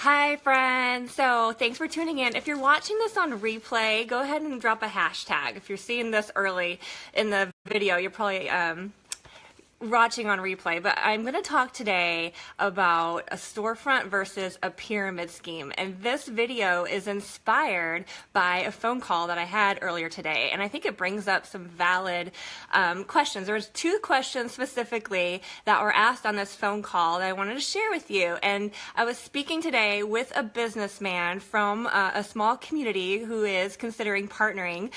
Hi friends, so thanks for tuning in. If you're watching this on replay, go ahead and drop a hashtag. If you're seeing this early in the video, you're probably watching on replay, but I'm going to talk today about a storefront versus a pyramid scheme. And this video is inspired by a phone call that I had earlier today. And I think it brings up some valid questions. There's two questions specifically that were asked on this phone call that I wanted to share with you. And I was speaking today with a businessman from a small community who is considering partnering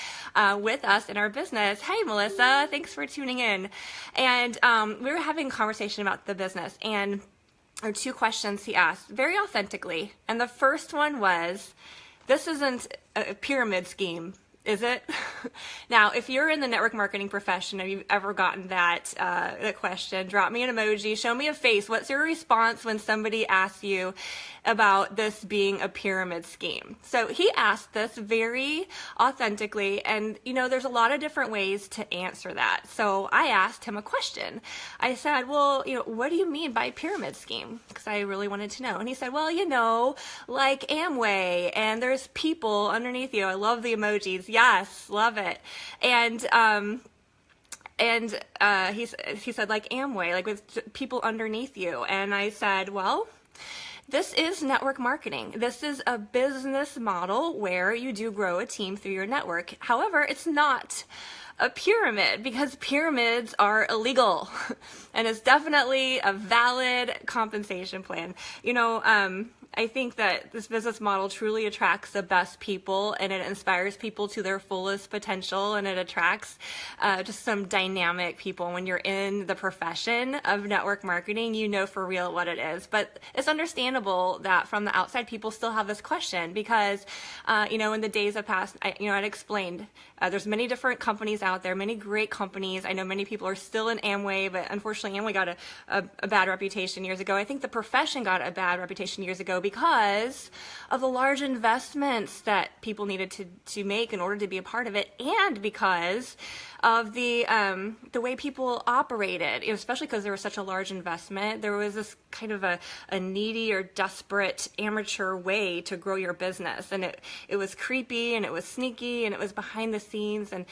with us in our business. Hey, Melissa, thanks for tuning in. And we were having a conversation about the business, and there were two questions he asked very authentically. And the first one was, this isn't a pyramid scheme, is it? Now, if you're in the network marketing profession and you've ever gotten that question, drop me an emoji, show me a face. What's your response when somebody asks you about this being a pyramid scheme? So he asked this very authentically, and there's a lot of different ways to answer that. So I asked him a question. I said, well, what do you mean by pyramid scheme? Because I really wanted to know. And he said, well, like Amway, and there's people underneath you. I love the emojis. Yes, love it. And he said, like Amway, like with people underneath you. And I said, well, this is network marketing. This is a business model where you do grow a team through your network. However, it's not a pyramid, because pyramids are illegal and it's definitely a valid compensation plan. I think that this business model truly attracts the best people, and it inspires people to their fullest potential, and it attracts just some dynamic people. When you're in the profession of network marketing, you know for real what it is. But it's understandable that from the outside, people still have this question because, in the days of past, I'd explained there's many different companies out there, many great companies. I know many people are still in Amway, but unfortunately Amway got a bad reputation years ago. I think the profession got a bad reputation years ago because of the large investments that people needed to make in order to be a part of it, and because of the way people operated, especially because there was such a large investment. There was this kind of a needy or desperate amateur way to grow your business, and it was creepy, and it was sneaky, and it was behind the scenes, and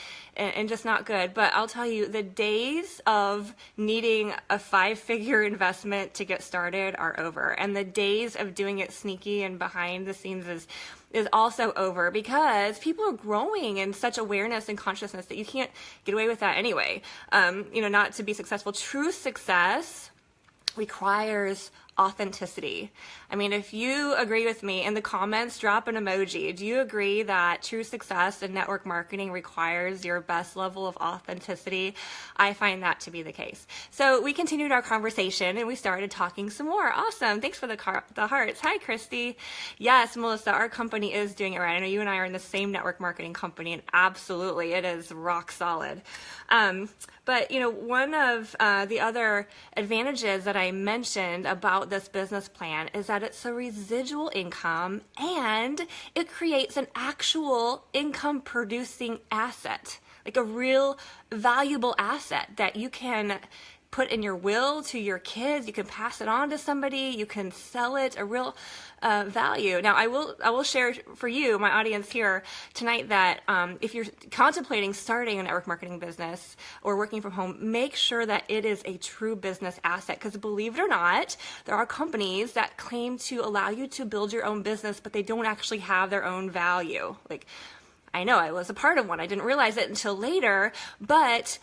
just not good. But I'll tell you, the days of needing a 5-figure investment to get started are over, and the days of doing it sneaky and behind the scenes is also over, because people are growing in such awareness and consciousness that you can't get away with that anyway. Not to be successful. True success requires authenticity. I mean, if you agree with me in the comments, drop an emoji. Do you agree that true success in network marketing requires your best level of authenticity? I find that to be the case. So we continued our conversation and we started talking some more. Awesome. Thanks for the hearts. Hi, Christy. Yes, Melissa, our company is doing it right. I know you and I are in the same network marketing company, and absolutely it is rock solid. But one of the other advantages that I mentioned about this business plan is that it's a residual income, and it creates an actual income producing asset, like a real valuable asset that you can put in your will to your kids. You can pass it on to somebody. You can sell it, a real value. Now, I will share for you, my audience here tonight, that if you're contemplating starting a network marketing business or working from home, make sure that it is a true business asset. Because believe it or not, there are companies that claim to allow you to build your own business, but they don't actually have their own value. Like, I know I was a part of one. I didn't realize it until later, but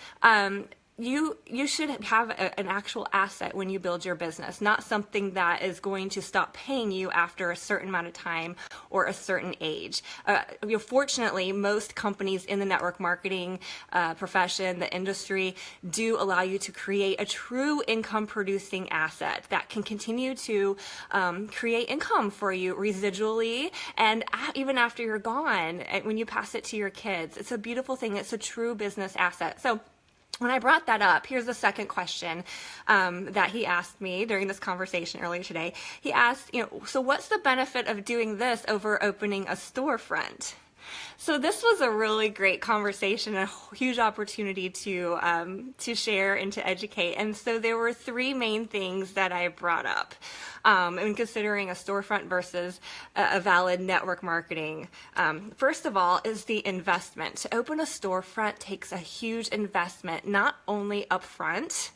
you should have an actual asset when you build your business, not something that is going to stop paying you after a certain amount of time or a certain age. Fortunately, most companies in the network marketing profession, the industry, do allow you to create a true income producing asset that can continue to create income for you residually, and even after you're gone, when you pass it to your kids. It's a beautiful thing. It's a true business asset. So when I brought that up, here's the second question that he asked me during this conversation earlier today. He asked, so what's the benefit of doing this over opening a storefront? So this was a really great conversation, a huge opportunity to share and to educate. And so there were three main things that I brought up. in considering a storefront versus a valid network marketing. First of all is the investment. To open a storefront takes a huge investment, not only upfront,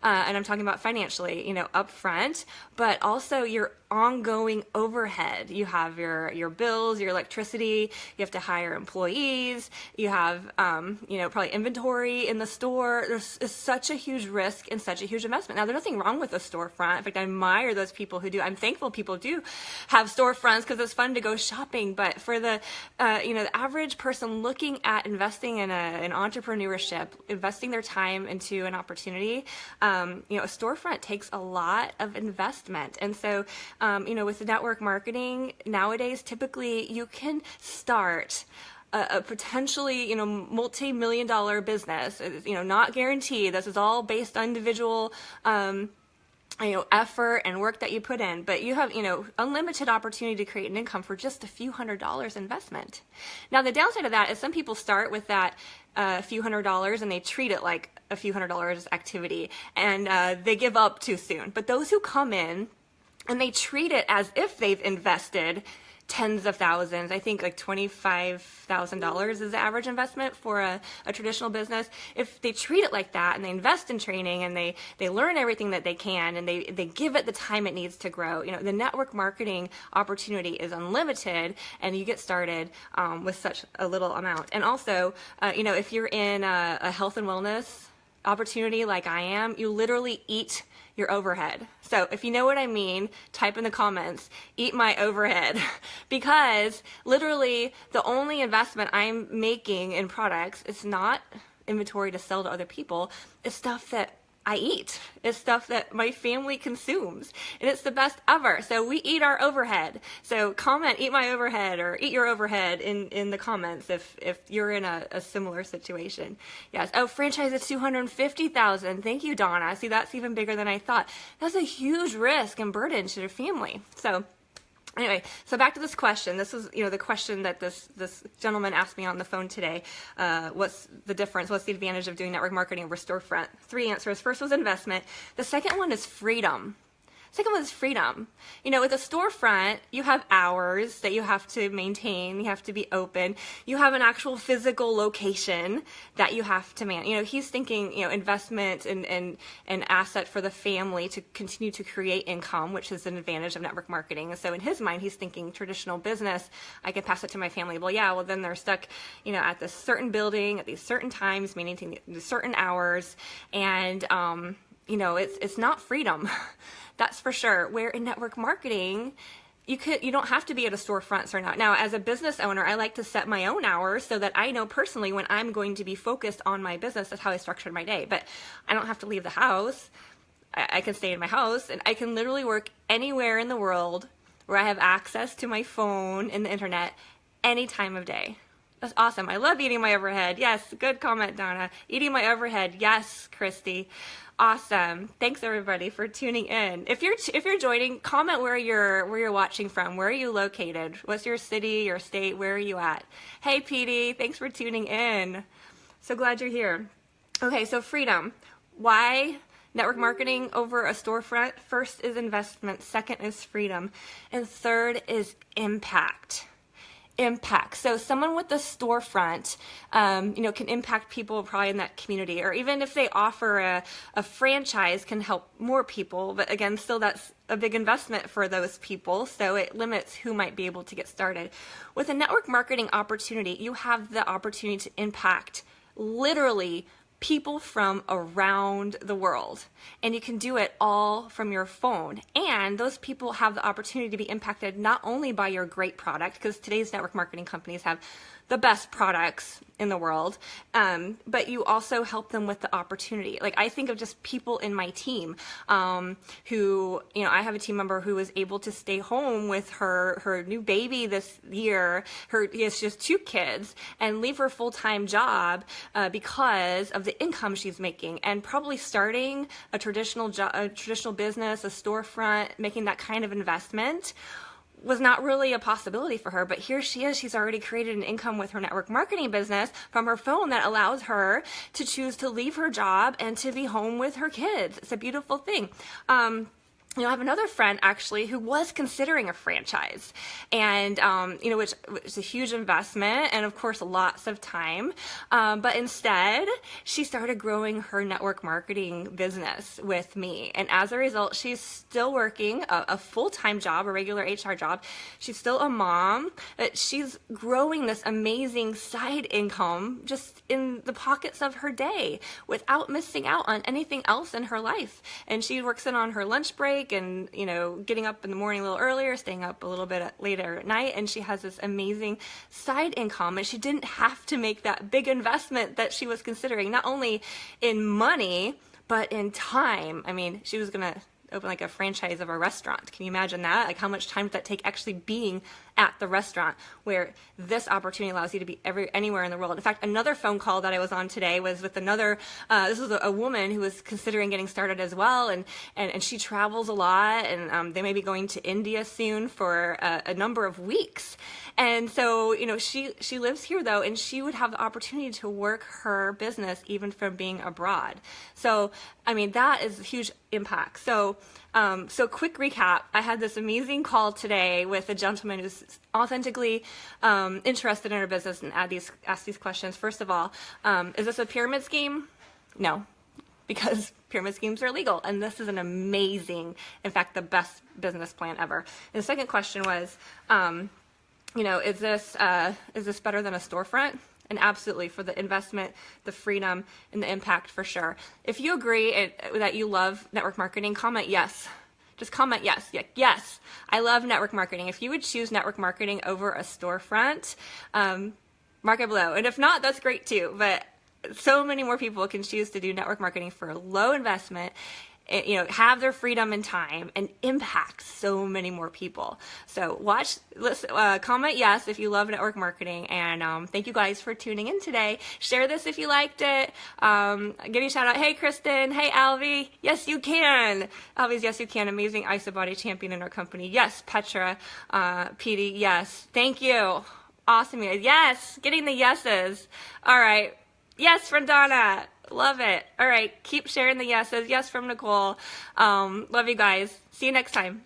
and I'm talking about financially, upfront, but also your ongoing overhead. You have your bills, your electricity, you have to hire employees, you have, probably inventory in the store. There's such a huge risk and such a huge investment. Now, there's nothing wrong with a storefront. In fact, I admire those people who do. I'm thankful people do have storefronts because it's fun to go shopping. But for the average person looking at investing in an entrepreneurship, investing their time into an opportunity, a storefront takes a lot of investment. And so, with the network marketing nowadays, typically you can start a potentially, multi-million dollar business, not guaranteed. This is all based on individual, effort and work that you put in, but you have, unlimited opportunity to create an income for just a few $100s investment. Now, the downside of that is some people start with that few $100s and they treat it like a few $100s activity, and they give up too soon. But those who come in and they treat it as if they've invested tens of thousands, I think like $25,000 is the average investment for a traditional business. If they treat it like that and they invest in training and they learn everything that they can and they give it the time it needs to grow, the network marketing opportunity is unlimited, and you get started with such a little amount. And also, if you're in a health and wellness opportunity like I am, you literally eat your overhead. So if you know what I mean, type in the comments, eat my overhead, because literally the only investment I'm making in products is not inventory to sell to other people. It's stuff that I eat. It's stuff that my family consumes, and it's the best ever. So we eat our overhead. So comment, eat my overhead, or eat your overhead in the comments if you're in a similar situation. Yes. Oh, franchise is $250,000. Thank you, Donna. See, that's even bigger than I thought. That's a huge risk and burden to your family. So anyway, so back to this question. This was, the question that this gentleman asked me on the phone today. What's the difference? What's the advantage of doing network marketing over storefront? 3 answers. First was investment. The second one is freedom. Second one is freedom. With a storefront, you have hours that you have to maintain. You have to be open. You have an actual physical location that you have to man. He's thinking, investment and asset for the family to continue to create income, which is an advantage of network marketing. And so in his mind, he's thinking traditional business, I can pass it to my family. Well, then they're stuck, at this certain building at these certain times, maintaining certain hours. And, it's not freedom. That's for sure. Where in network marketing, you don't have to be at a storefront or not. Now, as a business owner, I like to set my own hours so that I know personally when I'm going to be focused on my business. That's how I structured my day. But I don't have to leave the house. I can stay in my house, and I can literally work anywhere in the world where I have access to my phone and the internet any time of day. That's awesome. I love eating my overhead. Yes, good comment, Donna. Eating my overhead. Yes, Christy. Awesome. Thanks everybody for tuning in. If you're joining, comment where you're watching from. Where are you located? What's your city, your state? Where are you at? Hey, Petey. Thanks for tuning in. So glad you're here. Okay, so freedom. Why network marketing over a storefront? First is investment. Second is freedom. And third is impact. So someone with a storefront, can impact people probably in that community, or even if they offer a franchise, can help more people. But again, still that's a big investment for those people. So it limits who might be able to get started. With a network marketing opportunity, you have the opportunity to impact literally people from around the world, and you can do it all from your phone. And those people have the opportunity to be impacted not only by your great product, because today's network marketing companies have the best products in the world, but you also help them with the opportunity. Like, I think of just people in my team who, I have a team member who was able to stay home with her new baby this year. She has 2 kids, and leave her full-time job because of the income she's making. And probably starting a traditional business, a storefront, making that kind of investment was not really a possibility for her, but here she is. She's already created an income with her network marketing business from her phone that allows her to choose to leave her job and to be home with her kids. It's a beautiful thing. I have another friend actually who was considering a franchise, and which is a huge investment and of course lots of time. But instead, she started growing her network marketing business with me, and as a result, she's still working a full-time job, a regular HR job. She's still a mom. She's growing this amazing side income just in the pockets of her day without missing out on anything else in her life. And she works in on her lunch break, and getting up in the morning a little earlier, staying up a little bit later at night, and she has this amazing side income, and she didn't have to make that big investment that she was considering, not only in money but in time. I mean, she was gonna open like a franchise of a restaurant. Can you imagine that? Like, how much time did that take actually being at the restaurant, where this opportunity allows you to be anywhere in the world? In fact, another phone call that I was on today was with another, this was a woman who was considering getting started as well, and she travels a lot, and they may be going to India soon for a number of weeks. And so, she lives here though, and she would have the opportunity to work her business even from being abroad. So, I mean, that is a huge impact. So quick recap. I had this amazing call today with a gentleman who's authentically interested in our business and asked these questions. First of all, is this a pyramid scheme? No, because pyramid schemes are illegal, and this is an amazing, in fact, the best business plan ever. And the second question was, is this better than a storefront? And absolutely, for the investment, the freedom, and the impact, for sure. If you agree that you love network marketing, comment yes. Just comment yes. Yes, I love network marketing. If you would choose network marketing over a storefront, mark it below. And if not, that's great too. But so many more people can choose to do network marketing for a low investment, have their freedom and time, and impact so many more people. So comment yes if you love network marketing, and thank you guys for tuning in today. Share this if you liked it. Give you a shout out. Hey Kristen, hey Alvi, yes you can. Alvi's yes you can, amazing IsoBody champion in our company. Yes, Petra, PD, yes, thank you. Awesome, yes, getting the yeses. All right, yes from Donna. Love it. All right. Keep sharing the yeses. Yes from Nicole. Love you guys. See you next time.